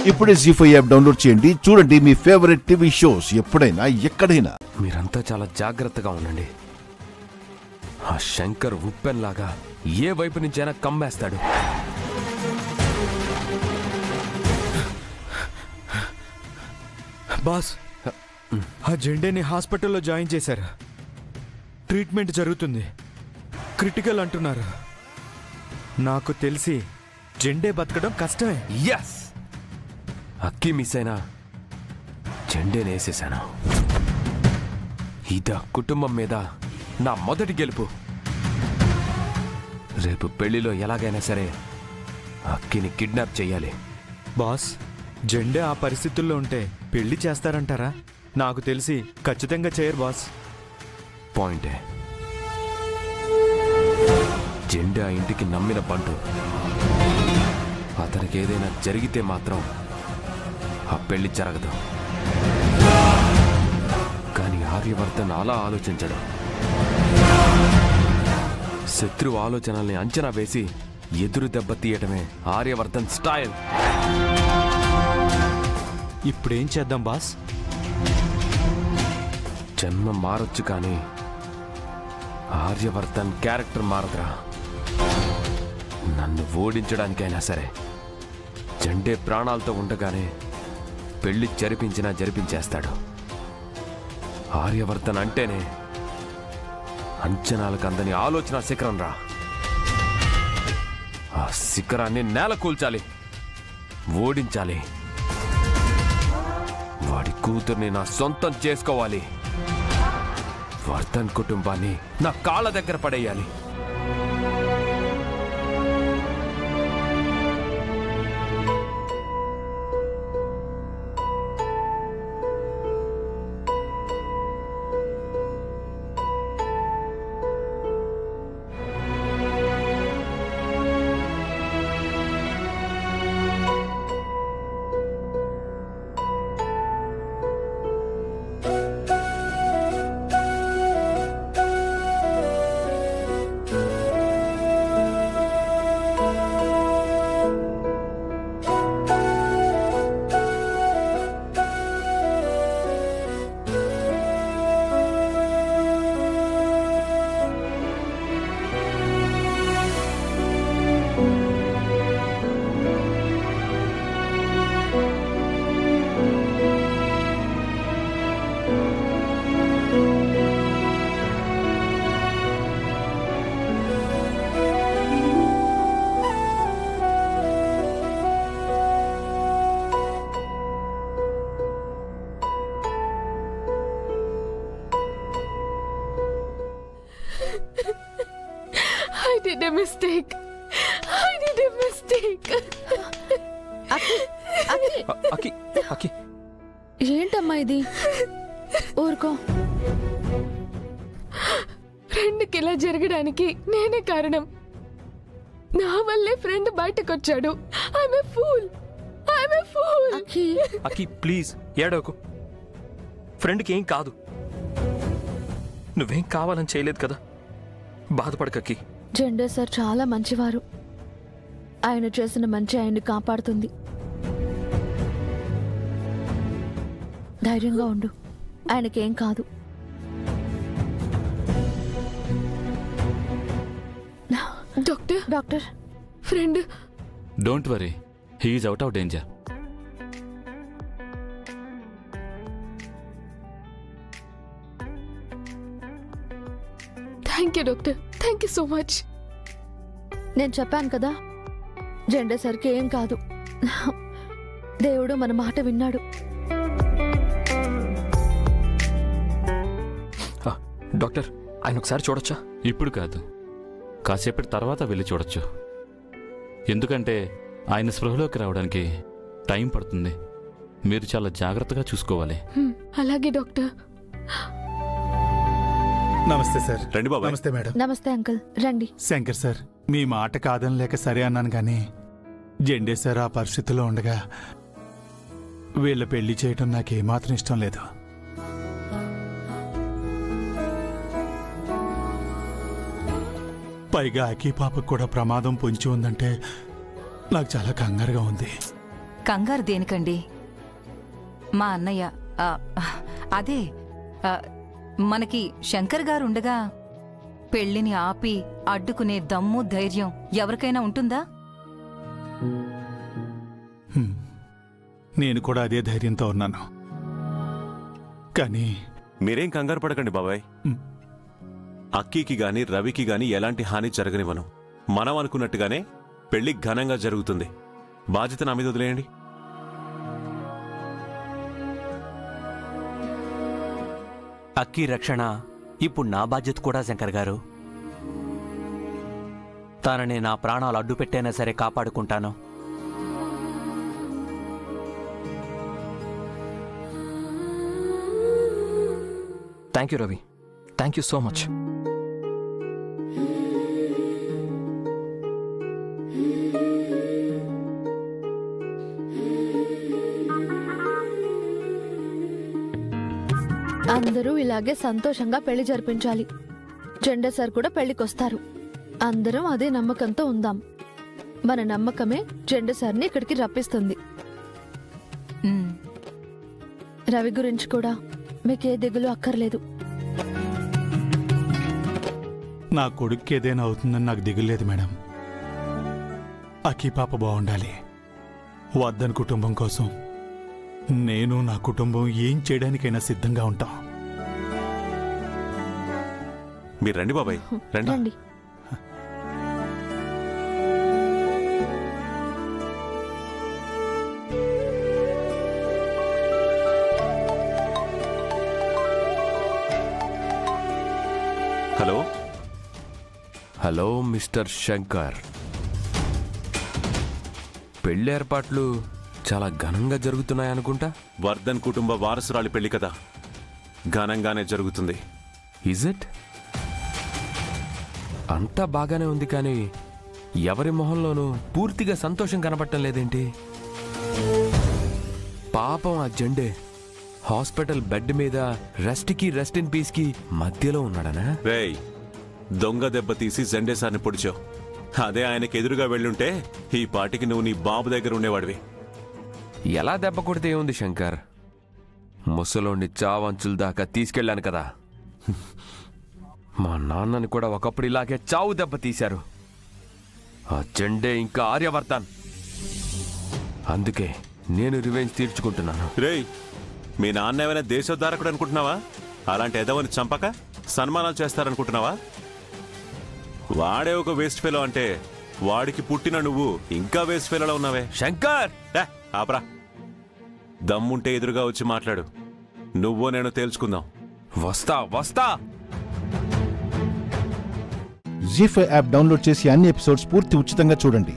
ఇప్పుడే జీ5 app download చేయండి. చూడండి మీ ఫేవరెట్ టీవీ షోస్ ఎప్పుడైనా ఎక్కడైనా. మీరంతా చాలా జాగ్రత్తగా ఉండండి. ఆ శంకర్ ఉప్పెన్ లాగా ఏ వైపు నుంచైనా కమ్మేస్తాడు. బాస్, ఆ జెండేని హాస్పిటల్లో జాయిన్ చేశారు. ట్రీట్మెంట్ జరుగుతుంది. క్రిటికల్ అంటున్నారు. నాకు తెలిసి జెండే బతకడం కష్టమే. ఎస్, అక్కి మిస్ అయినా జెండేని వేసేసాను. ఇదా కుటుంబం మీద నా మొదటి గెలుపు. రేపు పెళ్లిలో ఎలాగైనా సరే అక్కిని కిడ్నాప్ చెయ్యాలి. బాస్, జెండే ఆ పరిస్థితుల్లో ఉంటే పెళ్లి చేస్తారంటారా? నాకు తెలిసి ఖచ్చితంగా చేయరు బాస్. పాయింటే. జెండే ఆ ఇంటికి నమ్మిన బంటు. అతనికి ఏదైనా జరిగితే మాత్రం ఆ పెళ్లి జరగదు. కానీ ఆర్యవర్ధన్ అలా ఆలోచించడు. శత్రువు ఆలోచనల్ని అంచనా వేసి ఎదురు దెబ్బ తీయటమే ఆర్యవర్ధన్ స్టైల్. ఇప్పుడేం చేద్దాం బాస్? జన్మ మారొచ్చు కానీ ఆర్యవర్ధన్ క్యారెక్టర్ మారదురా. నన్ను ఓడించడానికైనా సరే జెండే ప్రాణాలతో ఉండగానే పెళ్లి జరిపించేస్తాడు. ఆర్యవర్ధన్ అంటేనే అంచనాలకు అందని ఆలోచన శిఖరం రా. ఆ శిఖరాన్ని నేల కూల్చాలి, ఓడించాలి. వాడి కూతుర్ని నా సొంతం చేసుకోవాలి. వర్ధన్ కుటుంబాన్ని నా కాళ్ళ దగ్గర పడేయాలి. I did a mistake. అక్కి, ఏంటమ్మా ఇది? ఊరుకో. ఫ్రెండ్కి ఇలా జరగడానికి నేనే కారణం. నా వల్లే friend బయటకొచ్చాడు. I'm a fool. Akki please ఏడవకు. ఫ్రెండ్కి ఏం కాదు. నువ్వేం కావాలని చేయలేదు కదా. బాధపడకక్కి. జెండే సార్ చాలా మంచివారు. ఆయన చేసిన మంచి ఆయన్ని కాపాడుతుంది. ధైర్యంగా ఉండు. ఆయనకేం కాదు. Doctor friend. Don't worry, he is out of danger. Thank you doctor. Thank you so much. నేను చెప్పాను కదా, జెండే సరికి ఏం కాదు. దేవుడు మన మాట విన్నాడు. డాక్టర్, ఆయన ఒకసారి చూడొచ్చా? ఇప్పుడు కాదు, కాసేపటి తర్వాత వెళ్ళి చూడొచ్చు. ఎందుకంటే ఆయన స్పృహలోకి రావడానికి టైం పడుతుంది. మీరు చాలా జాగ్రత్తగా చూసుకోవాలి. అలాగే డాక్టర్. నమస్తే సార్. రండి బాబు. నమస్తే మేడం. నమస్తే అంకుల్, రండి. శంకర్ సార్, మీ మాట కాదని లేక సరే అన్నాను కానీ జెండే సార్ ఆ పరిస్థితిలో ఉండగా వీళ్ళ పెళ్లి చేయటం నాకేమాత్రం ఇష్టం లేదు. పైగా అకీ పాపకు కూడా ప్రమాదం పొంచి ఉందంటే నాకు చాలా కంగారుగా ఉంది. కంగారు దేనికండి? మా అన్నయ్య అదే మనకి శంకర్ గారు ఉండగా పెళ్లిని ఆపి అడ్డుకునే దమ్ము ధైర్యం ఎవరికైనా ఉంటుందా? నేను కూడా అదే ధైర్యంతో ఉన్నాను. కానీ మీరేం కంగారు పడకండి బాబాయ్. అక్కీకి గాని రవికి గాని ఎలాంటి హాని జరగనివ్వను. మనం అనుకున్నట్టుగానే పెళ్లి ఘనంగా జరుగుతుంది. బాధ్యత నా మీద వదిలేయండి. అక్కీ రక్షణ ఇప్పుడు నా బాధ్యత కూడా శంకర్ గారు. తనని నా ప్రాణాలు అడ్డు పెట్టైనా సరే కాపాడుకుంటాను. Thank you Ravi, thank you so much. అందరూ ఇలాగే సంతోషంగా పెళ్లి జరిపించాలి. జెండా సార్ కూడా పెళ్లికొస్తారు. అందరం అదే నమ్మకంతో ఉందాం. మన నమ్మకమే జెండా సార్ని ఇక్కడికి రప్పిస్తుంది. రవి గురించి కూడా మీకే దిగులు అక్కర్లేదు. నా కొడుక్కి ఏదైనా అవుతుందని నాకు దిగులేదు మేడం. అక్కీ పాప బాగుండాలి. వద్దన్ కుటుంబం కోసం నేను నా కుటుంబం ఏం చేయడానికైనా సిద్ధంగా ఉంటాం. మీరు రండి బాబాయ్, రండి. Hello hello mister Shankar. పెళ్లి ఏర్పాట్లు చాలా ఘనంగా జరుగుతున్నాయనుకుంటా. వర్ధన్ కుటుంబ వారసురాలి పెళ్లి కదా, ఘనంగానే జరుగుతుంది. Is it? అంతా బాగానే ఉంది, కానీ ఎవరి మొహంలోనూ పూర్తిగా సంతోషం కనపడటం లేదేంటి? పాపం ఆ జెండే హాస్పిటల్ బెడ్ మీద రెస్ట్ ఇన్ పీస్ కి మధ్యలో ఉన్నాడనా? రేయ్, దొంగ దెబ్బ తీసి జెండే సార్ని పొడిచావు. అదే ఆయనకి ఎదురుగా వెళ్ళుంటే ఈ పాటికి నువ్వు నీ బాబు దగ్గర ఉండేవాడివి. ఎలా దెబ్బ కొడితే ఏముంది శంకర్? ముసలోని చావంచుల దాకా తీసుకెళ్లాను కదా. మా నాన్నని కూడా ఒకప్పుడు ఇలాగే చావు దెబ్బ తీశారు. ఆ జెండే ఇంకా ఆర్యవర్ధన్. అందుకే నేను రివెంజ్ తీర్చుకుంటున్నాను. రేయ్, మీ నాన్న ఏమైనా దేశోద్ధారకుడు అనుకుంటున్నావా? అలాంటి ఎదవని చంపక సన్మానాలు చేస్తారనుకుంటున్నావా? వాడే ఒక వేస్ట్ ఫెలో అంటే వాడికి పుట్టిన నువ్వు ఇంకా వేస్ట్ ఫెలోలో ఉన్నావే. శంకర్, ఆపరా. దమ్ముంటే ఎదురుగా వచ్చి మాట్లాడు. నువ్వో నేను తేల్చుకుందాం. వస్తా. జీ5 యాప్ డౌన్లోడ్ చేసి అన్ని ఎపిసోడ్స్ పూర్తి ఉచితంగా చూడండి.